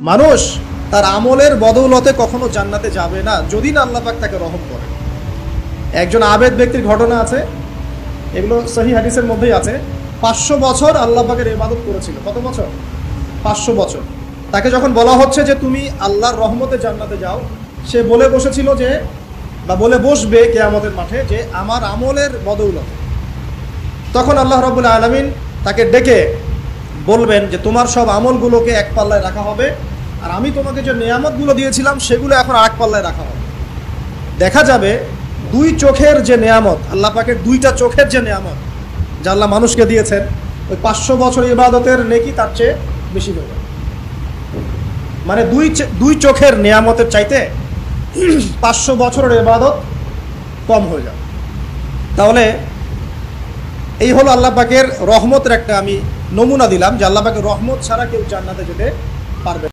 মানুষ তার আমলের বদৌলতে কখনো জান্নাতে যাবে না যদি না আল্লাহ পাক তাকে রহম করে। একজন আবেদ ব্যক্তির ঘটনা আছে, এগুলো সহিহ হাদিসের মধ্যেই আছে। 500 বছর আল্লাহ পাকের ইবাদত করেছিল। কত বছর? 500 বছর। তাকে যখন বলা হচ্ছে যে তুমি আল্লাহর রহমতে জান্নাতে যাও, সে বলে বসেছিল যে, বা বলে বসবে কিয়ামতের মাঠে যে আমার আমলের বদৌলতে। তখন আল্লাহ রাব্বুল আলামিন তাকে ডেকে বলবেন যে তোমার সব আমলগুলোকে এক পাল্লায় রাখা হবে, আর আমি তোমাকে যে নেয়ামতগুলো দিয়েছিলাম সেগুলো এখন আরেক পাল্লায় রাখা হবে। দেখা যাবে দুই চোখের যে নেয়ামত, আল্লাহ পাকের দুইটা চোখের যে নেয়ামত যা আল্লাহ মানুষকে দিয়েছেন, ওই 500 বছর ইবাদতের নেকি তার চেয়ে বেশি হয়ে যাবে। মানে দুই চোখের নেয়ামতের চাইতে 500 বছরের ইবাদত কম হয়ে যাবে। তাহলে এই হলো আল্লাহ পাকের রহমতের একটা আমি নমুনা দিলাম যে আল্লাহ পাকের রহমত ছাড়া কেউ জান্নাতে যেতে পারবে।